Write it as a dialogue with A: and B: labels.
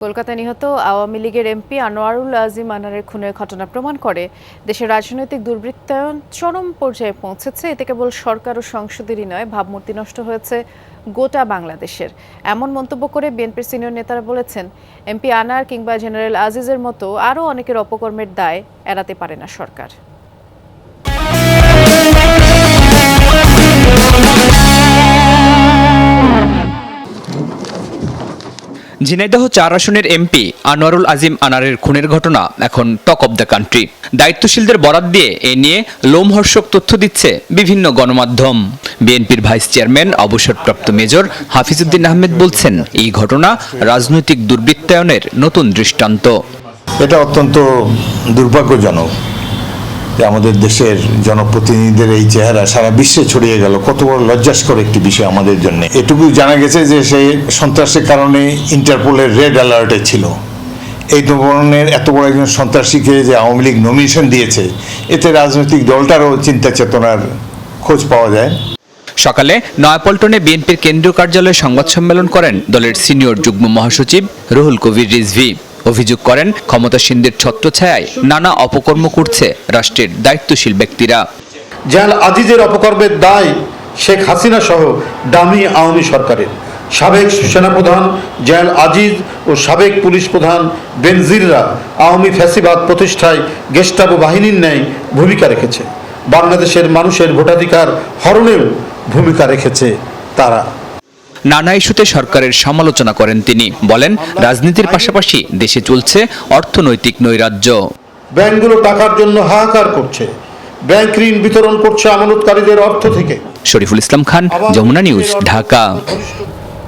A: কলকাতায় নিহত আওয়ামী লীগের এমপি আনোয়ারুল আজিম আনারের খুনের ঘটনা প্রমাণ করে দেশের রাজনৈতিক দুর্বৃত্তায়ন চরম পর্যায়ে পৌঁছেছে। এতে কেবল সরকার ও সংসদেরই নয়, ভাবমূর্তি নষ্ট হয়েছে গোটা বাংলাদেশের। এমন মন্তব্য করে বিএনপির সিনিয়র নেতারা বলেছেন, এমপি আনার কিংবা জেনারেল আজিজের মতো আরও অনেকের অপকর্মের দায় এড়াতে পারে না সরকার।
B: ঝিনাইদহ ৪ আসনের এমপি আনোয়ারুল আজিম আনারের খুনের ঘটনা এখন টক অব দ্য কান্ট্রি। দায়িত্বশীলদের বরাত দিয়ে এ নিয়ে লোমহর্ষক তথ্য দিচ্ছে বিভিন্ন গণমাধ্যম। বিএনপির ভাইস চেয়ারম্যান অবসরপ্রাপ্ত মেজর হাফিজউদ্দিন আহমেদ বলছেন, এই ঘটনা রাজনৈতিক দুর্বৃত্তায়নের নতুন দৃষ্টান্ত।
C: এটা অত্যন্ত দুর্ভাগ্যজনক যে আমাদের দেশের জনপ্রতিনিধিদের এই চেহারা সারা বিশ্বে ছড়িয়ে গেল। কত বড় লজ্জাস্কর একটি বিষয় আমাদের জন্য। এটুকু জানা গেছে যে সে সন্ত্রাসের কারণে ইন্টারপোলের রেড অ্যালার্টে ছিল। এই ধরনের এত বড় একজন সন্ত্রাসীকে যে আওয়ামী লীগ নমিনেশন দিয়েছে, এতে রাজনৈতিক দলটারও চিন্তা চেতনার খোঁজ পাওয়া যায়।
B: সকালে নয়াপল্টনে বিএনপির কেন্দ্রীয় কার্যালয়ে সংবাদ সম্মেলন করেন দলের সিনিয়র যুগ্ম মহাসচিব রুহুল কবির রিজভী। অভিযোগ করেন, ক্ষমতাসীনদের ছত্রছায়ায় নানা অপকর্ম করছে রাষ্ট্রের দায়িত্বশীল ব্যক্তিরা।
D: জেনারেল আজিজের অপকর্মের দায় শেখ হাসিনা সহ ডামি আওয়ামী সরকারের। সাবেক সেনাপ্রধান জেনারেল আজিজ ও সাবেক পুলিশ প্রধান বেনজিররা আওয়ামী ফ্যাসিবাদ প্রতিষ্ঠায় গেস্টাপো বাহিনীর ন্যায় ভূমিকা রেখেছে। বাংলাদেশের মানুষের ভোটাধিকার হরণেও ভূমিকা রেখেছে তারা।
B: নানা ইস্যুতে সরকারের সমালোচনা করেন তিনি। বলেন, রাজনীতির পাশাপাশি দেশে চলছে অর্থনৈতিক নৈরাজ্য।
D: ব্যাংকগুলো টাকার জন্য হাহাকার করছে, ব্যাংক ঋণ বিতরণ করছে আমানতকারীদের অর্থ থেকে।
B: শরীফুল ইসলাম খান, যমুনা নিউজ, ঢাকা।